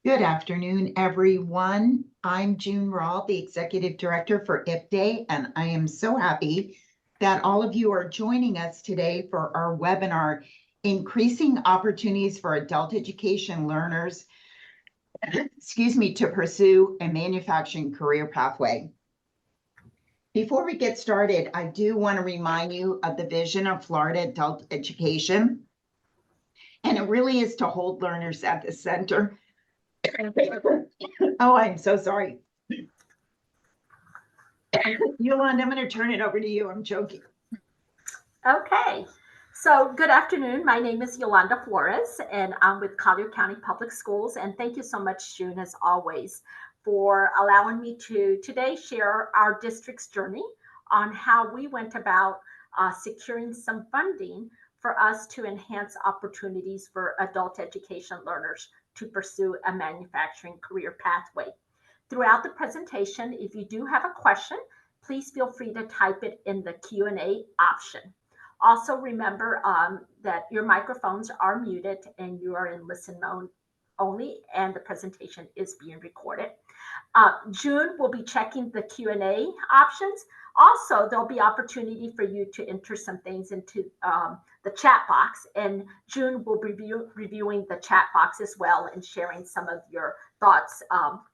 Good afternoon, everyone. I'm June Rawl, the Executive Director for IPDAY, and I am so happy that all of you are joining us today for our webinar, Increasing Opportunities for Adult Education Learners, to pursue a manufacturing career pathway. Before we get started, I do want to remind you of the vision of Florida Adult Education, and it really is to hold learners at the center. Oh, I'm so sorry. Yolanda, I'm going to turn it over to you. I'm joking. Okay, so good afternoon. My name is Yolanda Flores, and I'm with Collier County Public Schools. And thank you so much, June, as always, for allowing me to today share our district's journey on how we went about securing some funding for us to enhance opportunities for adult education learners to pursue a manufacturing career pathway. Throughout the presentation, if you do have a question, please feel free to type it in the Q&A option. Also remember that your microphones are muted and you are in listen mode only, and the presentation is being recorded. June will be checking the Q&A options. Also, there'll be opportunity for you to enter some things into the chat box, and June will be reviewing the chat box as well and sharing some of your thoughts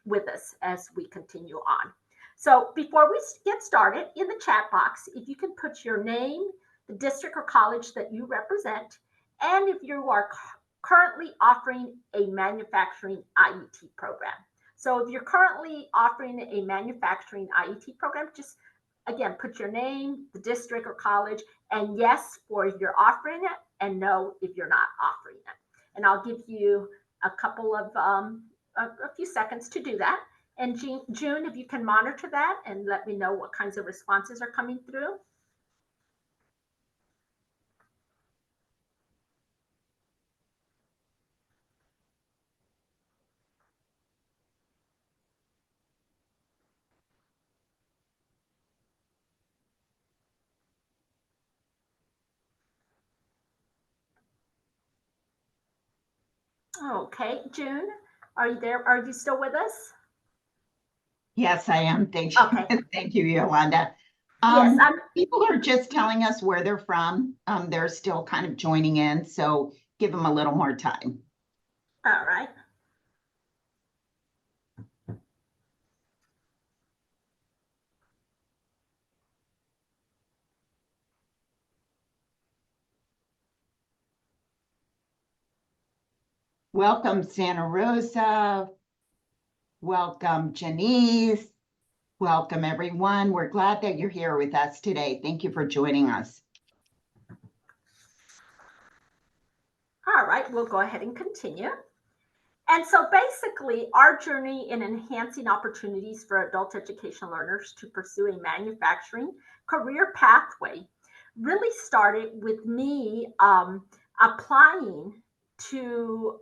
with us as we continue on. So before we get started, in the chat box, if you can put your name, the district or college that you represent, and if you are currently offering a manufacturing IET program. So if you're currently offering a manufacturing IET program, just again, put your name, the district or college, and yes for if you're offering it, and no if you're not offering it. And I'll give you a couple of, a few seconds to do that. And June, if you can monitor that and let me know what kinds of responses are coming through. Okay, June, are you there? Are you still with us? Yes, I am. Thank you. Okay. Thank you, Yolanda. Yes, People are just telling us where they're from. They're still kind of joining in, so give them a little more time. All right. Welcome, Santa Rosa. Welcome, Janice. Welcome, everyone. We're glad that you're here with us today. Thank you for joining us. All right, we'll go ahead and continue. And so basically, our journey in enhancing opportunities for adult education learners to pursue a manufacturing career pathway really started with me applying to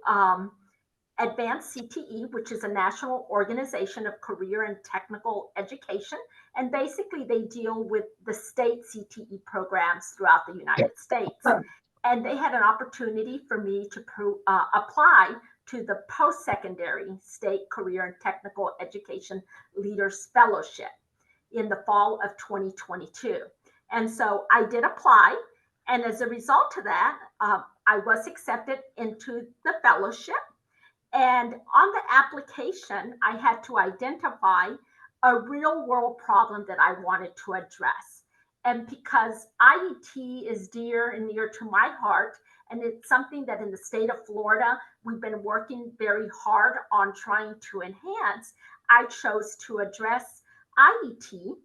Advanced CTE, which is a national organization of career and technical education. And basically, they deal with the state CTE programs throughout the United States. And they had an opportunity for me to apply to the post-secondary state career and technical education leaders fellowship in the fall of 2022. And so I did apply. And as a result of that, I was accepted into the fellowship. And on the application, I had to identify a real world problem that I wanted to address. And because IET is dear and near to my heart, and it's something that in the state of Florida, we've been working very hard on trying to enhance, I chose to address IET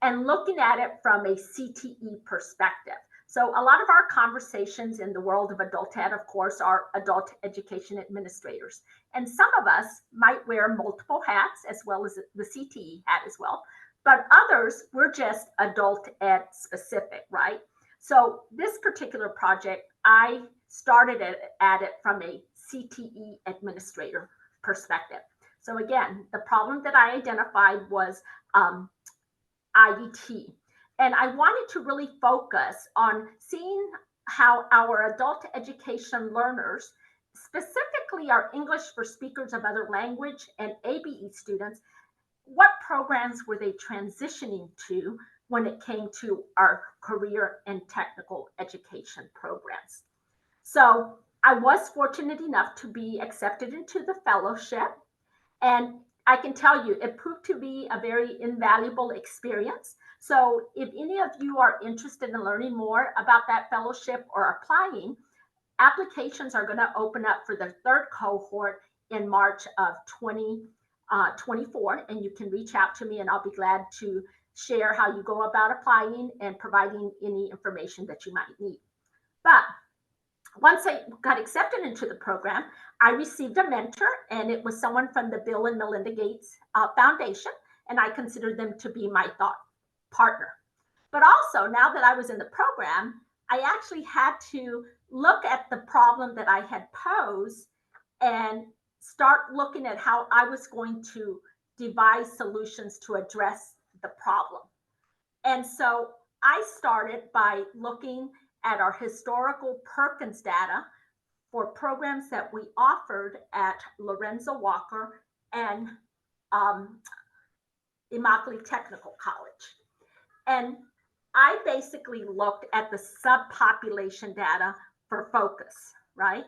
and looking at it from a CTE perspective. So a lot of our conversations in the world of adult ed, of course, are adult education administrators. And some of us might wear multiple hats as well as the CTE hat as well. But others, we're just adult ed specific, right? So this particular project, I started at it from a CTE administrator perspective. So again, the problem that I identified was IET. And I wanted to really focus on seeing how our adult education learners specifically our English for speakers of other language and ABE students, what programs were they transitioning to when it came to our career and technical education programs? So I was fortunate enough to be accepted into the fellowship, and I can tell you it proved to be a very invaluable experience. So if any of you are interested in learning more about that fellowship or applying, applications are going to open up for the third cohort in March of 2024, and you can reach out to me and I'll be glad to share how you go about applying and providing any information that you might need. But once I got accepted into the program, I received a mentor, and it was someone from the Bill and Melinda Gates Foundation, and I considered them to be my thought partner. But also, now that I was in the program, I actually had to look at the problem that I had posed and start looking at how I was going to devise solutions to address the problem. And so I started by looking at our historical Perkins data for programs that we offered at Lorenzo Walker and Immokalee Technical College. And I basically looked at the subpopulation data for focus, right?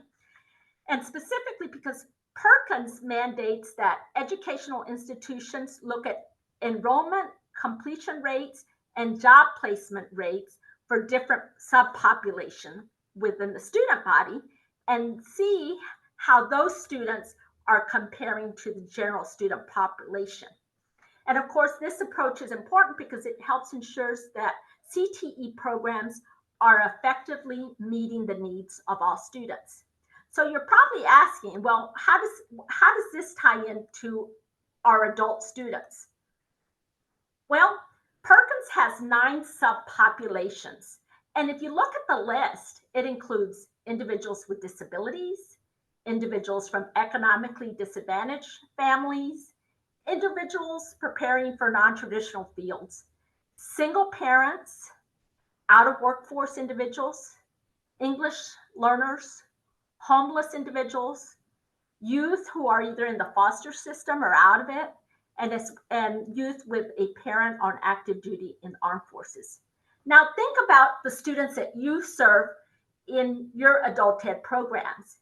And specifically because Perkins mandates that educational institutions look at enrollment, completion rates, and job placement rates for different subpopulation within the student body and see how those students are comparing to the general student population. And of course, this approach is important because it helps ensures that CTE programs are effectively meeting the needs of all students. So you're probably asking, well, how does this tie into our adult students? Well, Perkins has 9 subpopulations. And if you look at the list, it includes individuals with disabilities, individuals from economically disadvantaged families, individuals preparing for non-traditional fields, single parents, out of workforce individuals, English learners, homeless individuals, youth who are either in the foster system or out of it, and youth with a parent on active duty in armed forces. Now think about the students that you serve in your adult ed programs.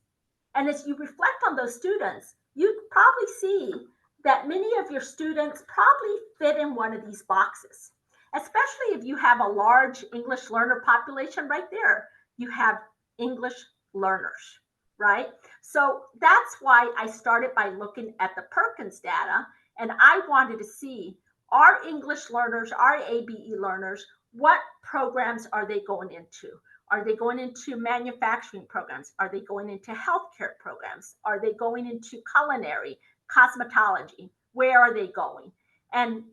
And as you reflect on those students, you probably see that many of your students probably fit in one of these boxes, especially if you have a large English learner population right there. You have English learners, right? So that's why I started by looking at the Perkins data, and I wanted to see our English learners, our ABE learners, what programs are they going into? Are they going into manufacturing programs? Are they going into healthcare programs? Are they going into culinary, cosmetology? Where are they going? And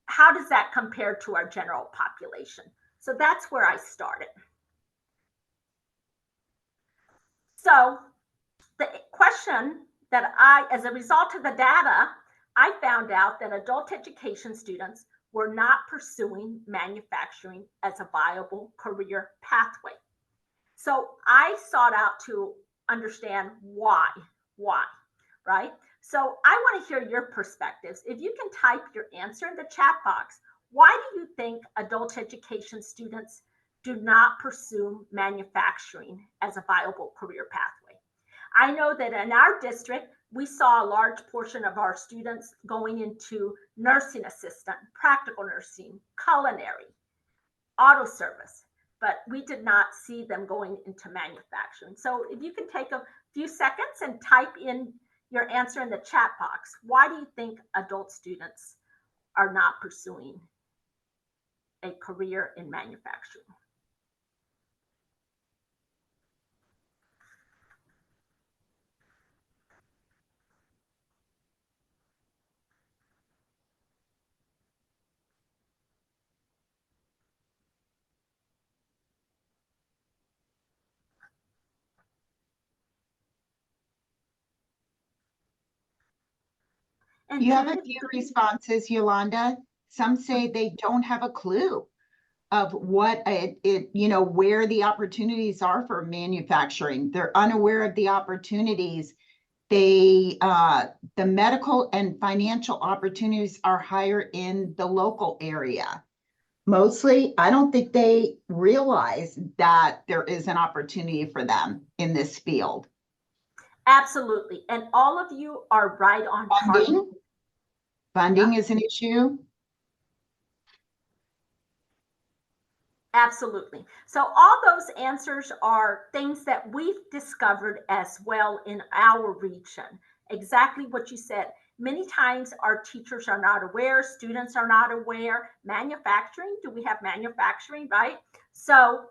how does that compare to our general population? So that's where I started. So the question that as a result of the data, I found out that adult education students were not pursuing manufacturing as a viable career pathway. So I sought out to understand why, right? So I want to hear your perspectives. If you can type your answer in the chat box, why do you think adult education students do not pursue manufacturing as a viable career pathway? I know that in our district, we saw a large portion of our students going into nursing assistant, practical nursing, culinary, auto service, but we did not see them going into manufacturing. So if you can take a few seconds and type in your answer in the chat box, why do you think adult students are not pursuing a career in manufacturing? You have a few responses, Yolanda. Some say they don't have a clue. of what where the opportunities are for manufacturing. They're unaware of the opportunities. The medical and financial opportunities are higher in the local area. Mostly, I don't think they realize that there is an opportunity for them in this field. Absolutely. And all of you are right on target. Funding is an issue. Absolutely. So all those answers are things that we've discovered as well in our region. Exactly what you said. Many times our teachers are not aware, students are not aware. Manufacturing, do we have manufacturing, right? So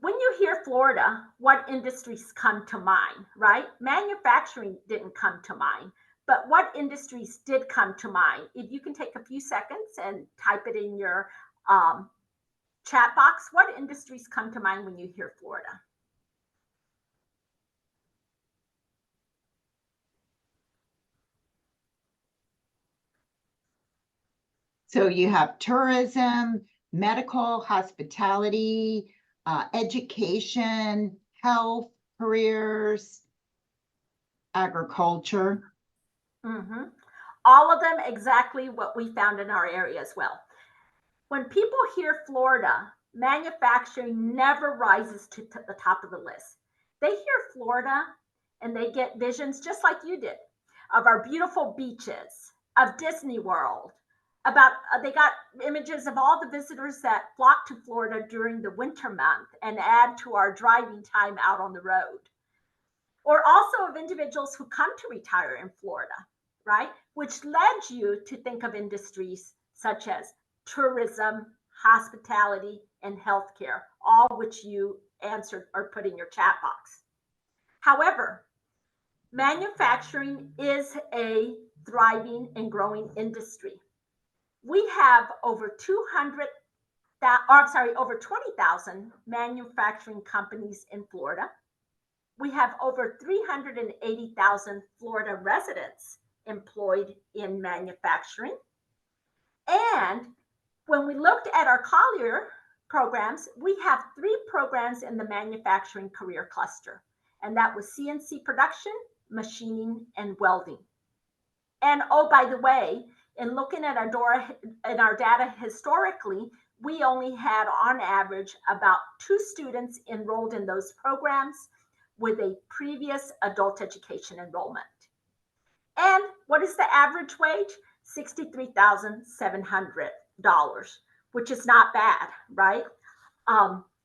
when you hear Florida, what industries come to mind, right? Manufacturing didn't come to mind, but what industries did come to mind? If you can take a few seconds and type it in your chat box, what industries come to mind when you hear Florida? So you have tourism, medical, hospitality, education, health, careers, agriculture. Mm-hmm. All of them exactly what we found in our area as well. When people hear Florida, manufacturing never rises to the top of the list. They hear Florida and they get visions just like you did of our beautiful beaches, of Disney World, about they got images of all the visitors that flock to Florida during the winter month and add to our driving time out on the road. Or also of individuals who come to retire in Florida, right? Which led you to think of industries such as tourism, hospitality, and healthcare, all which you answered or put in your chat box. However, manufacturing is a thriving and growing industry. We have over 20,000 manufacturing companies in Florida. We have over 380,000 Florida residents employed in manufacturing. And when we looked at our Collier programs, we have 3 programs in the manufacturing career cluster, and that was CNC production, machining, and welding. And oh, by the way, in looking at our data historically, we only had on average about 2 students enrolled in those programs with a previous adult education enrollment. And what is the average wage? $63,700, which is not bad, right?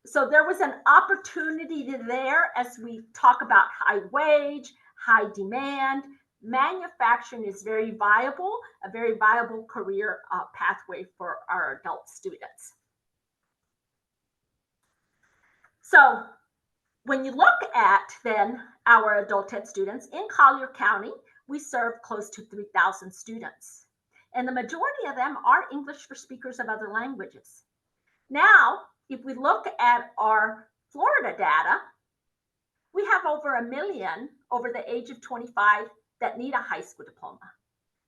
So there was an opportunity there as we talk about high wage, high demand. Manufacturing is very viable, a very viable career pathway for our adult students. So when you look at then our adult ed students in Collier County, we serve close to 3,000 students. And the majority of them are English for speakers of other languages. Now, if we look at our Florida data, we have over 1 million over the age of 25 that need a high school diploma.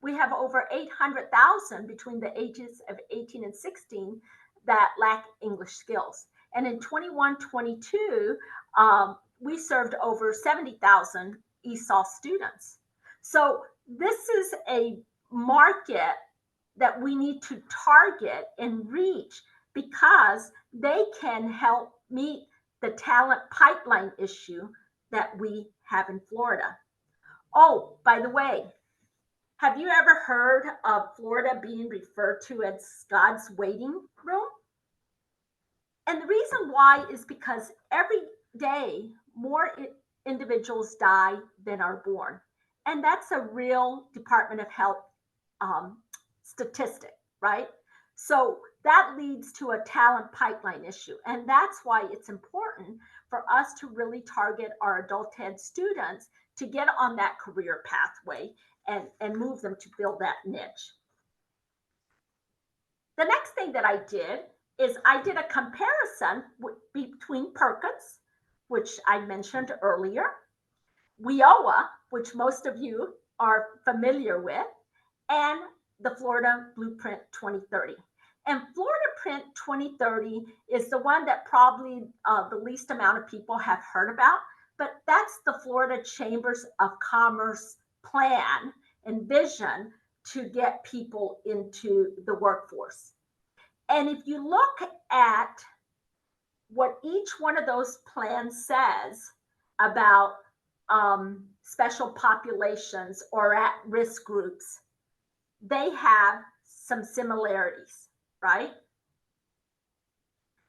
We have over 800,000 between the ages of 18 and 16 that lack English skills. And in 21-22, we served over 70,000 ESOL students. So this is a market that we need to target and reach because they can help meet the talent pipeline issue that we have in Florida. Oh, by the way, have you ever heard of Florida being referred to as God's waiting room? And the reason why is because every day more individuals die than are born. And that's a real Department of Health statistic, right? So that leads to a talent pipeline issue. And that's why it's important for us to really target our adult ed students to get on that career pathway and move them to build that niche. The next thing that I did is I did a comparison between Perkins, which I mentioned earlier, WIOA, which most of you are familiar with, and the Florida Blueprint 2030. And Florida Print 2030 is the one that probably the least amount of people have heard about, but that's the Florida Chambers of Commerce plan and vision to get people into the workforce. And if you look at what each one of those plans says about special populations or at-risk groups, they have some similarities, right?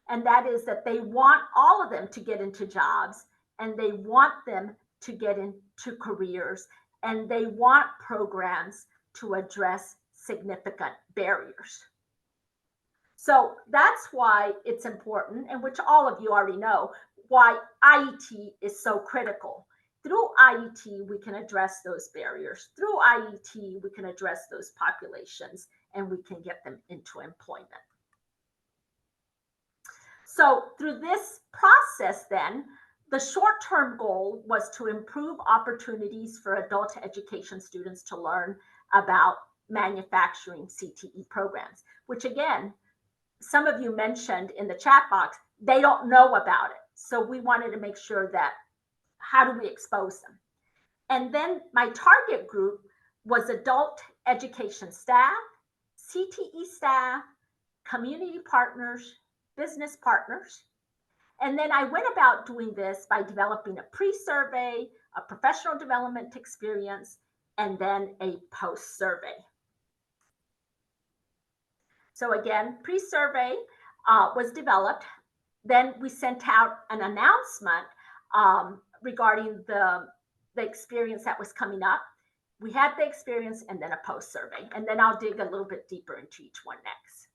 And that is that they want all of them to get into jobs, and they want them to get into careers, and they want programs to address significant barriers. So that's why it's important, and which all of you already know, why IET is so critical. Through IET, we can address those barriers. Through IET, we can address those populations, and we can get them into employment. So through this process then, the short-term goal was to improve opportunities for adult education students to learn about manufacturing CTE programs, which again, some of you mentioned in the chat box, they don't know about it. So we wanted to make sure that, how do we expose them? And then my target group was adult education staff, CTE staff, community partners, business partners. And then I went about doing this by developing a pre-survey, a professional development experience, and then a post-survey. So again, pre-survey was developed. Then we sent out an announcement regarding the experience that was coming up. We had the experience and then a post-survey. And then I'll dig a little bit deeper into each one next.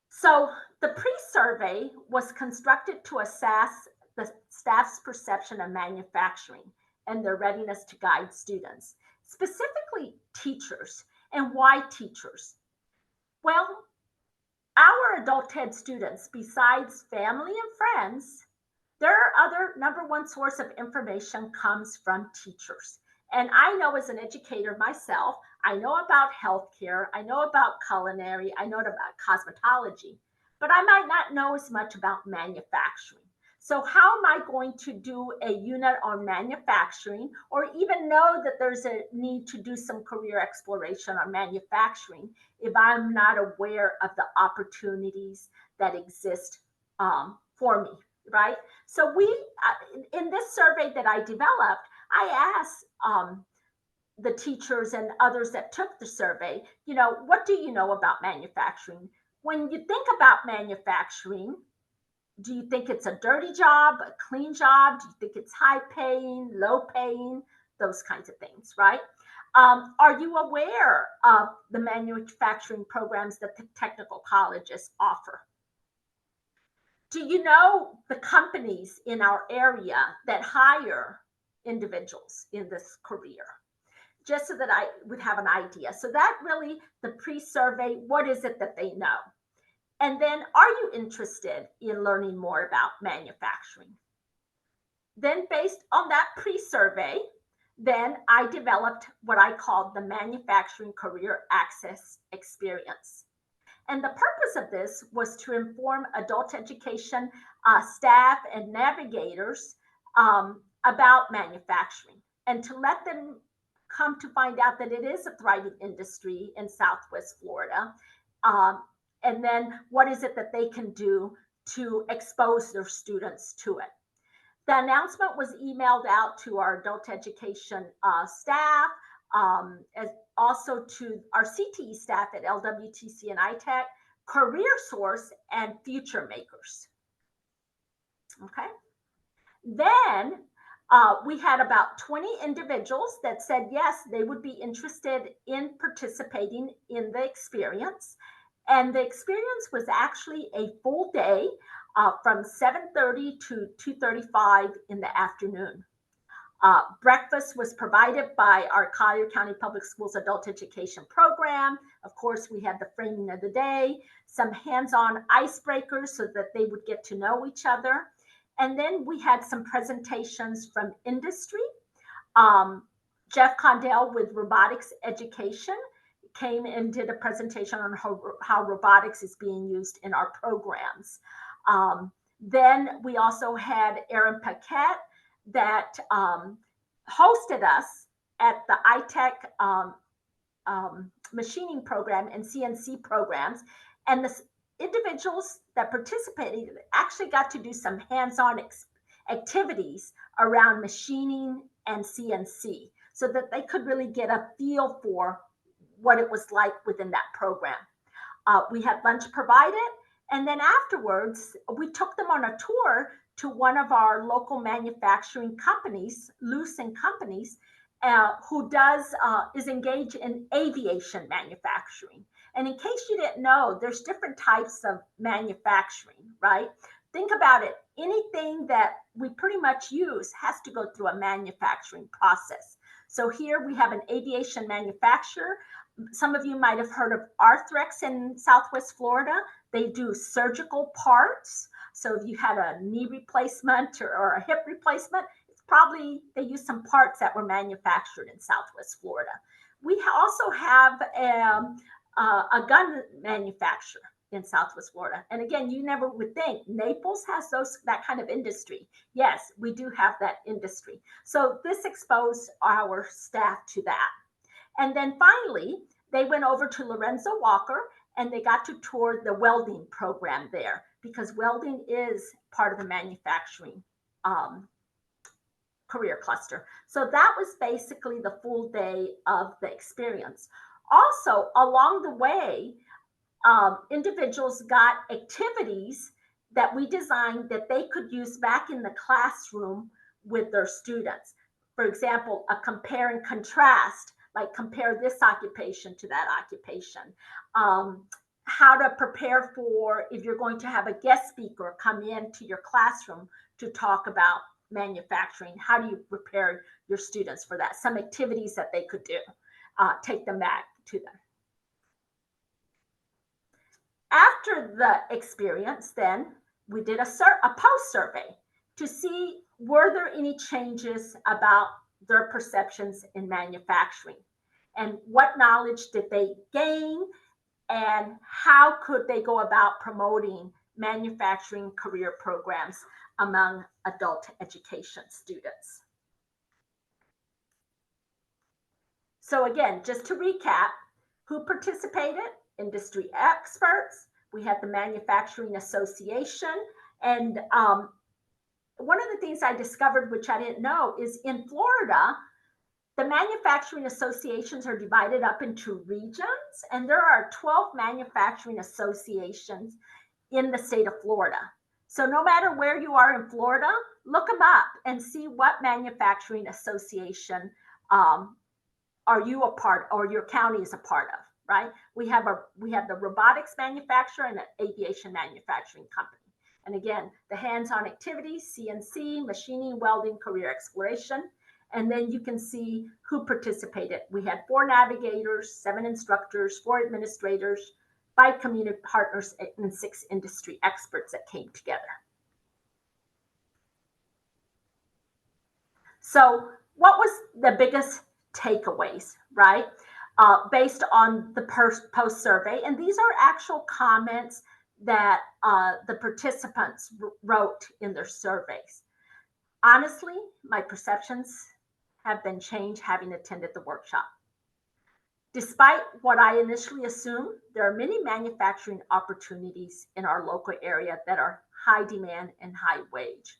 So the pre-survey was constructed to assess the staff's perception of manufacturing and their readiness to guide students, specifically teachers. And why teachers? Well, our adult ed students, besides family and friends, their other number one source of information comes from teachers. And I know as an educator myself, I know about healthcare, I know about culinary, I know about cosmetology, but I might not know as much about manufacturing. So how am I going to do a unit on manufacturing, or even know that there's a need to do some career exploration on manufacturing if I'm not aware of the opportunities that exist for me, right? So we, in this survey that I developed, I asked the teachers and others that took the survey, you know, what do you know about manufacturing? When you think about manufacturing, do you think it's a dirty job, a clean job? Do you think it's high paying, low paying, those kinds of things, right? Are you aware of the manufacturing programs that the technical colleges offer? Do you know the companies in our area that hire individuals in this career? Just so that I would have an idea. So that really, the pre-survey, what is it that they know? And then, are you interested in learning more about manufacturing? Then based on that pre-survey, then I developed what I called the Manufacturing Career Access Experience. And the purpose of this was to inform adult education staff and navigators about manufacturing, and to let them come to find out that it is a thriving industry in Southwest Florida. And then what is it that they can do to expose their students to it? The announcement was emailed out to our adult education staff, as also to our CTE staff at LWTC and ITech, Career Source, and Future Makers. Okay. Then we had about 20 individuals that said yes, they would be interested in participating in the experience. And the experience was actually a full day from 7:30 to 2:35 in the afternoon. Breakfast was provided by our Collier County Public Schools Adult Education Program. Of course, we had the framing of the day, some hands-on icebreakers so that they would get to know each other. And then we had some presentations from industry. Jeff Condell with robotics education came and did a presentation on how robotics is being used in our programs. Then we also had Aaron Paquette that hosted us at the iTech machining program and CNC programs. And the individuals that participated actually got to do some hands-on activities around machining and CNC so that they could really get a feel for what it was like within that program. We had lunch provided, and then afterwards, we took them on a tour to one of our local manufacturing companies, Lucent Companies, who is engaged in aviation manufacturing. And in case you didn't know, there's different types of manufacturing, right? Think about it. Anything that we pretty much use has to go through a manufacturing process. So here we have an aviation manufacturer. Some of you might have heard of Arthrex in Southwest Florida. They do surgical parts. So if you had a knee replacement or a hip replacement, it's probably they use some parts that were manufactured in Southwest Florida. We also have a gun manufacturer in Southwest Florida. And again, you never would think Naples has that kind of industry. Yes, we do have that industry. So this exposed our staff to that. And then finally, they went over to Lorenzo Walker and they got to tour the welding program there because welding is part of the manufacturing career cluster. So that was basically the full day of the experience. Also, along the way, individuals got activities that we designed that they could use back in the classroom with their students. For example, a compare and contrast, like compare this occupation to that occupation. How to prepare for if you're going to have a guest speaker come into your classroom to talk about manufacturing. How do you prepare your students for that? Some activities that they could do, take them back to them. After the experience, then we did a post survey to see were there any changes about their perceptions in manufacturing and what knowledge did they gain and how could they go about promoting manufacturing career programs among adult education students. So again, just to recap, who participated? Industry experts. We had the Manufacturing Association. And one of the things I discovered, which I didn't know, is in Florida, the manufacturing associations are divided up into regions, and there are 12 manufacturing associations in the state of Florida. So no matter where you are in Florida, look them up and see what manufacturing association are you a part or your county is a part of, right? We have the robotics manufacturer and the aviation manufacturing company. And again, the hands-on activities, CNC, machining, welding, career exploration. And then you can see who participated. We had 4 navigators, 7 instructors, 4 administrators, 5 community partners, and 6 industry experts that came together. So what was the biggest takeaways, right? Based on the post survey. And these are actual comments that the participants wrote in their surveys. Honestly, my perceptions have been changed having attended the workshop. Despite what I initially assumed, there are many manufacturing opportunities in our local area that are high demand and high wage.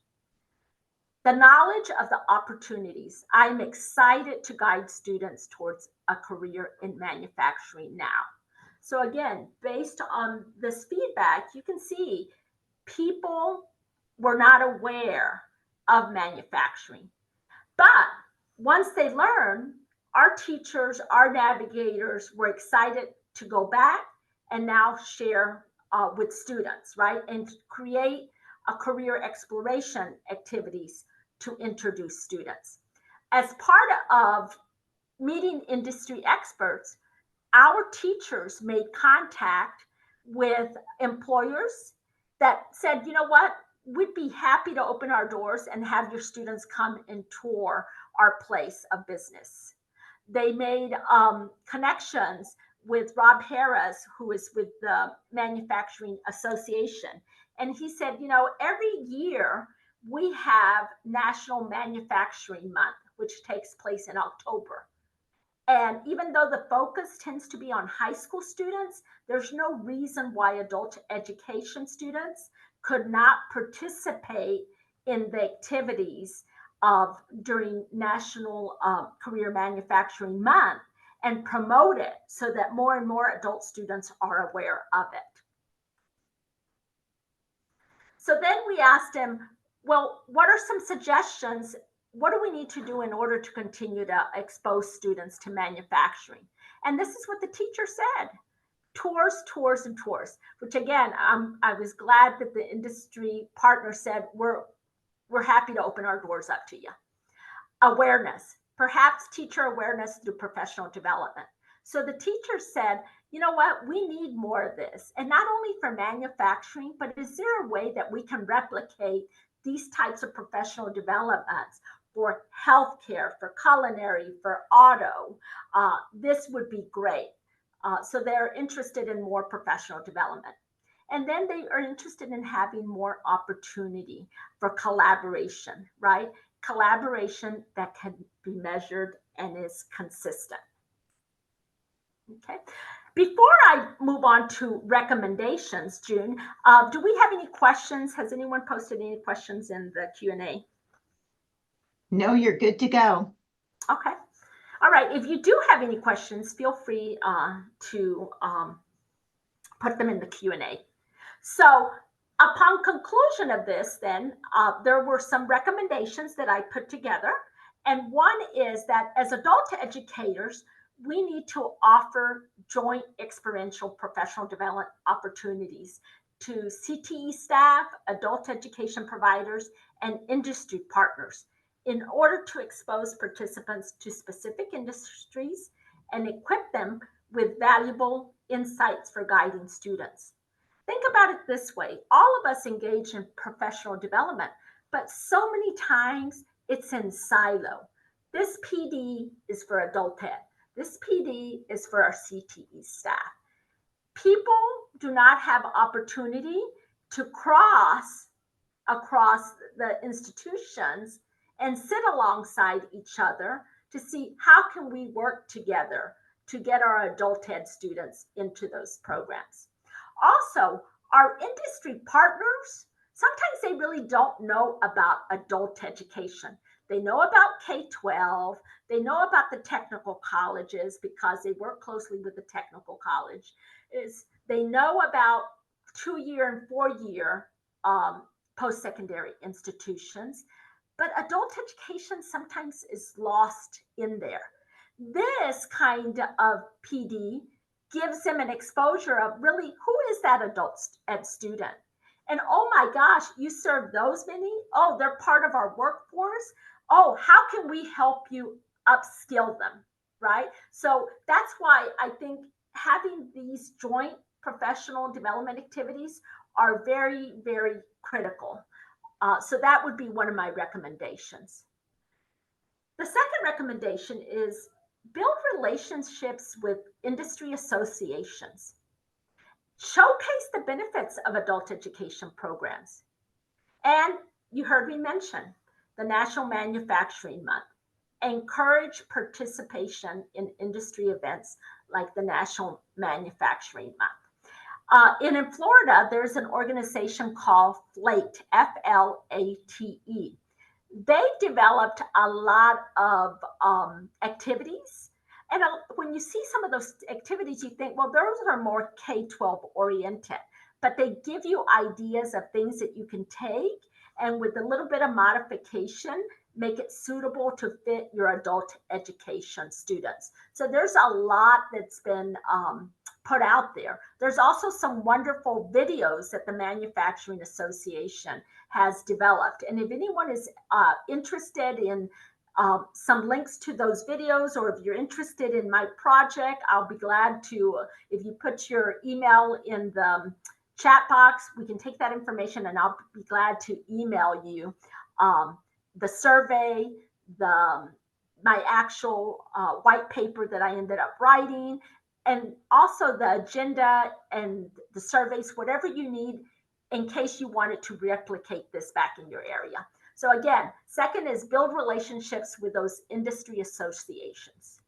The knowledge of the opportunities, I'm excited to guide students towards a career in manufacturing now. So again, based on this feedback, you can see people were not aware of manufacturing. But once they learn, our teachers, our navigators were excited to go back and now share with students, right? And create a career exploration activities to introduce students. As part of meeting industry experts, our teachers made contact with employers that said, you know what, we'd be happy to open our doors and have your students come and tour our place of business. They made connections with Rob Harris, who is with the Manufacturing Association. And he said, you know, every year we have National Manufacturing Month, which takes place in October. And even though the focus tends to be on high school students, there's no reason why adult education students could not participate in the activities of during National Career Manufacturing Month and promote it so that more and more adult students are aware of it. So then we asked him, well, what are some suggestions? What do we need to do in order to continue to expose students to manufacturing? And this is what the teacher said: tours, tours, and tours, which again, I was glad that the industry partner said, we're happy to open our doors up to you. Awareness, perhaps teacher awareness through professional development. So the teacher said, you know what, we need more of this. And not only for manufacturing, but is there a way that we can replicate these types of professional developments for healthcare, for culinary, for auto? This would be great. So they're interested in more professional development. And then they are interested in having more opportunity for collaboration, right? Collaboration that can be measured and is consistent. Okay. Before I move on to recommendations, June, do we have any questions? Has anyone posted any questions in the Q&A? No, you're good to go. Okay. All right. If you do have any questions, feel free to put them in the Q&A. So upon conclusion of this, then, there were some recommendations that I put together. And one is that as adult educators, we need to offer joint experiential professional development opportunities to CTE staff, adult education providers, and industry partners in order to expose participants to specific industries and equip them with valuable insights for guiding students. Think about it this way: all of us engage in professional development, but so many times it's in silo. This PD is for adult ed. This PD is for our CTE staff. People do not have opportunity to cross across the institutions and sit alongside each other to see how can we work together to get our adult ed students into those programs. Also, our industry partners, sometimes they really don't know about adult education. They know about K-12, they know about the technical colleges because they work closely with the technical college. They know about 2-year and 4-year post-secondary institutions, but adult education sometimes is lost in there. This kind of PD gives them an exposure of really who is that adult ed student. And oh my gosh, you serve those many? Oh, they're part of our workforce. Oh, how can we help you upskill them, right? So that's why I think having these joint professional development activities are very, very critical. So that would be one of my recommendations. The second recommendation is build relationships with industry associations. Showcase the benefits of adult education programs. And you heard me mention the National Manufacturing Month. Encourage participation in industry events like the National Manufacturing Month. In Florida, there's an organization called FLATE, F-L-A-T-E. They've developed a lot of activities. And when you see some of those activities, you think, well, those are more K-12 oriented, but they give you ideas of things that you can take and with a little bit of modification, make it suitable to fit your adult education students. So there's a lot that's been put out there. There's also some wonderful videos that the Manufacturing Association has developed. And if anyone is interested in some links to those videos, or if you're interested in my project, I'll be glad to, if you put your email in the chat box, we can take that information and I'll be glad to email you the survey, my actual white paper that I ended up writing, and also the agenda and the surveys, whatever you need in case you wanted to replicate this back in your area. So again, second is build relationships with those industry associations.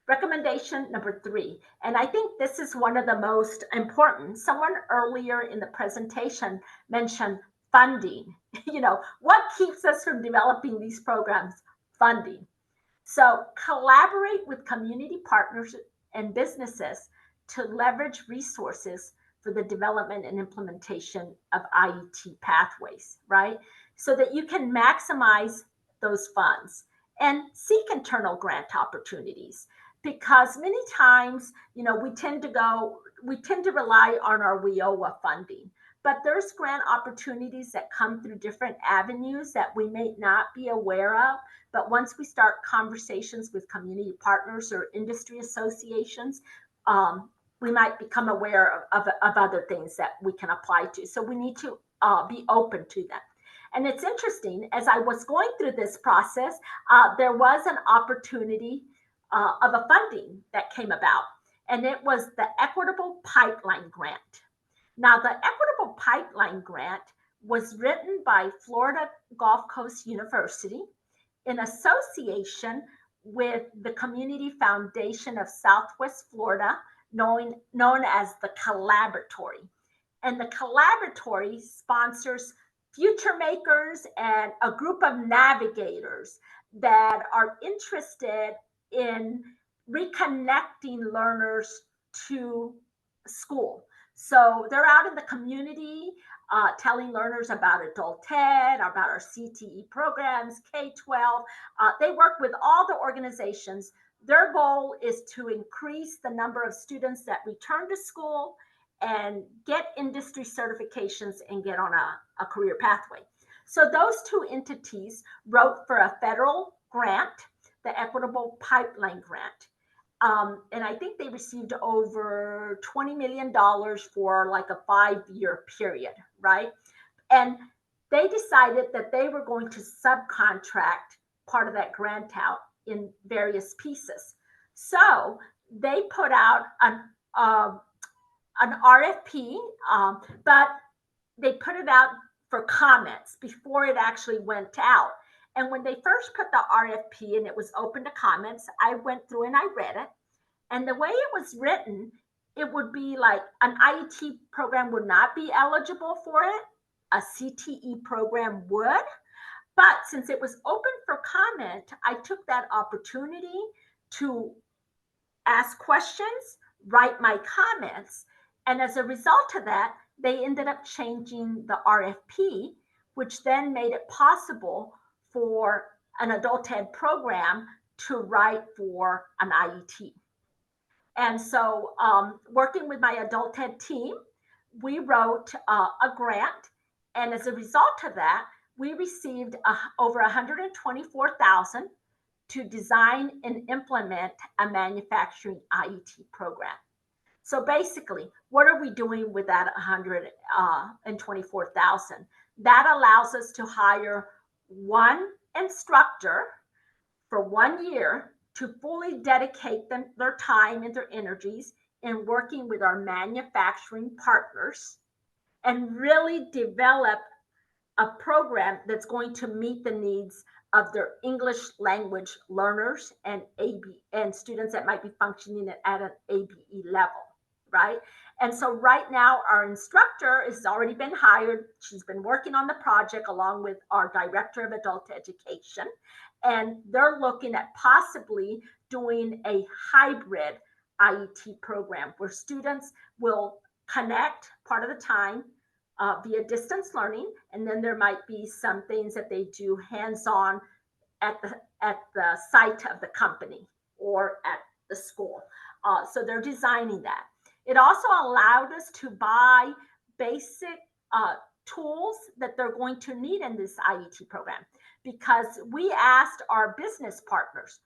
Recommendation number 3, and I think this is one of the most important. Someone earlier in the presentation mentioned funding. What keeps us from developing these programs? Funding. So collaborate with community partners and businesses to leverage resources for the development and implementation of IET pathways, right? So that you can maximize those funds and seek internal grant opportunities. Because many times, we tend to rely on our WIOA funding, but there's grant opportunities that come through different avenues that we may not be aware of. But once we start conversations with community partners or industry associations, we might become aware of other things that we can apply to. So we need to be open to them. And it's interesting, as I was going through this process, there was an opportunity of a funding that came about, and it was the Equitable Pipeline Grant. Now, the Equitable Pipeline Grant was written by Florida Gulf Coast University in association with the Community Foundation of Southwest Florida, known as the Collaboratory. And the Collaboratory sponsors future makers and a group of navigators that are interested in reconnecting learners to school. So they're out in the community telling learners about adult ed, about our CTE programs, K-12. They work with all the organizations. Their goal is to increase the number of students that return to school and get industry certifications and get on a career pathway. So those two entities wrote for a federal grant, the Equitable Pipeline Grant. And I think they received over $20 million for like a 5-year period, right? And they decided that they were going to subcontract part of that grant out in various pieces. So they put out an RFP, but they put it out for comments before it actually went out. And when they first put the RFP and it was open to comments, I went through and I read it. And the way it was written, it would be like an IET program would not be eligible for it. A CTE program would. But since it was open for comment, I took that opportunity to ask questions, write my comments. And as a result of that, they ended up changing the RFP, which then made it possible for an adult ed program to write for an IET. And so working with my adult ed team, we wrote a grant. And as a result of that, we received over $124,000 to design and implement a manufacturing IET program. So basically, what are we doing with that $124,000? That allows us to hire one instructor for 1 year to fully dedicate their time and their energies in working with our manufacturing partners and really develop a program that's going to meet the needs of their English language learners and students that might be functioning at an ABE level, right? And so right now our instructor has already been hired. She's been working on the project along with our director of adult education. And they're looking at possibly doing a hybrid IET program where students will connect part of the time via distance learning, and then there might be some things that they do hands-on at the site of the company or at the school. So they're designing that. It also allowed us to buy basic tools that they're going to need in this IET program, because we asked our business partners,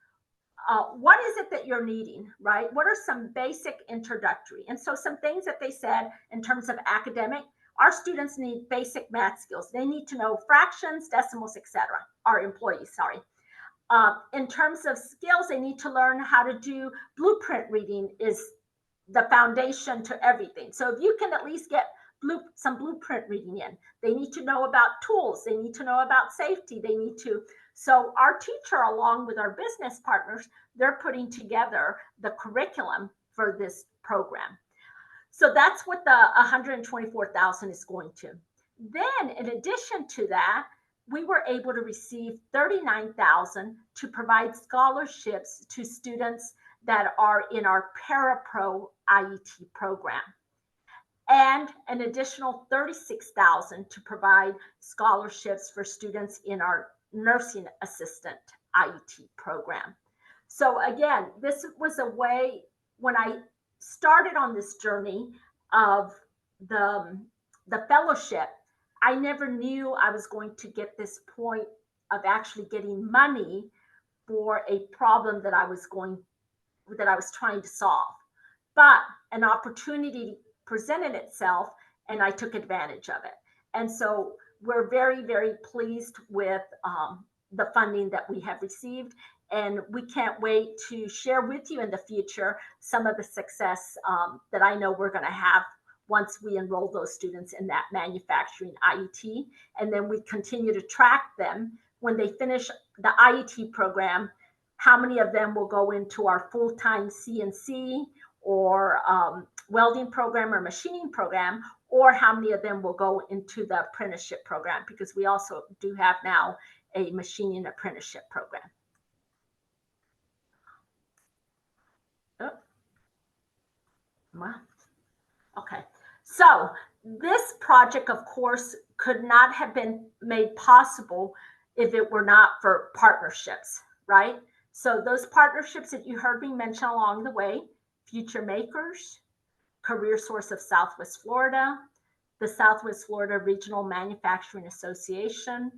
what is it that you're needing, right? What are some basic introductory? And so some things that they said in terms of academic, our students need basic math skills. They need to know fractions, decimals, etc. Our employees, sorry. In terms of skills, they need to learn how to do blueprint reading is the foundation to everything. So if you can at least get some blueprint reading in, they need to know about tools. They need to know about safety. They need to. So our teacher, along with our business partners, they're putting together the curriculum for this program. So that's what the 124,000 is going to. Then in addition to that, we were able to receive 39,000 to provide scholarships to students that are in our ParaPro IET program, and an additional 36,000 to provide scholarships for students in our nursing assistant IET program. So again, this was a way, when I started on this journey of the fellowship, I never knew I was going to get this point of actually getting money for a problem that I was trying to solve. But an opportunity presented itself and I took advantage of it. And so we're very, very pleased with the funding that we have received. And we can't wait to share with you in the future some of the success that I know we're going to have once we enroll those students in that manufacturing IET. And then we continue to track them when they finish the IET program, how many of them will go into our full-time CNC or welding program or machining program, or how many of them will go into the apprenticeship program, because we also do have now a machining apprenticeship program. Oh. Wow. Okay. So this project, of course, could not have been made possible if it were not for partnerships, right? So those partnerships that you heard me mention along the way, Future Makers, Career Source of Southwest Florida, the Southwest Florida Regional Manufacturing Association,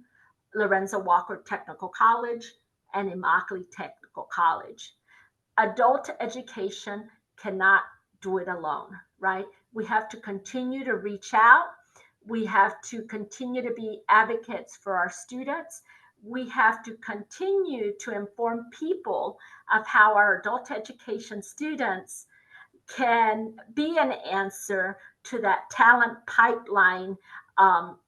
Lorenzo Walker Technical College, and Immokalee Technical College. Adult education cannot do it alone, right? We have to continue to reach out. We have to continue to be advocates for our students. We have to continue to inform people of how our adult education students can be an answer to that talent pipeline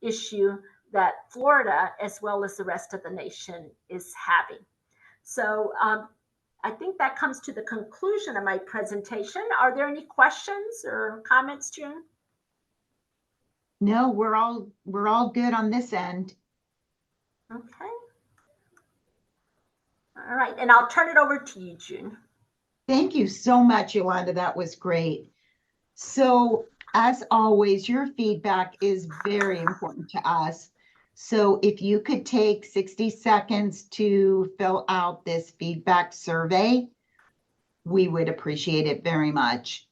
issue that Florida, as well as the rest of the nation, is having. So I think that comes to the conclusion of my presentation. Are there any questions or comments, June? No, we're all good on this end. Okay. All right, and I'll turn it over to you, June. Thank you so much, Yolanda. That was great. So as always, your feedback is very important to us. So if you could take 60 seconds to fill out this feedback survey, we would appreciate it very much.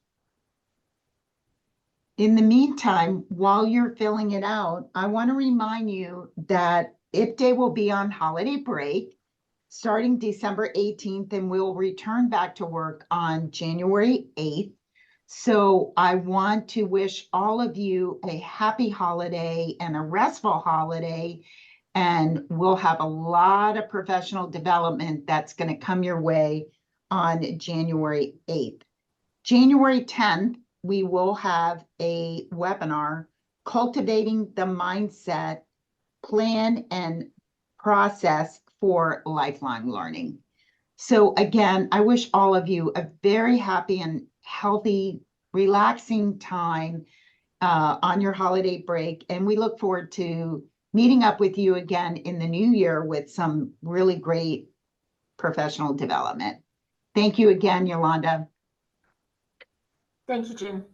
In the meantime, while you're filling it out, I want to remind you that IPDAY will be on holiday break starting December 18th, and we'll return back to work on January 8th. So I want to wish all of you a happy holiday and a restful holiday, and we'll have a lot of professional development that's going to come your way on January 8th. January 10th, we will have a webinar, Cultivating the Mindset, Plan and Process for Lifelong Learning. So again, I wish all of you a very happy and healthy, relaxing time on your holiday break. And we look forward to meeting up with you again in the new year with some really great professional development. Thank you again, Yolanda. Thank you, June.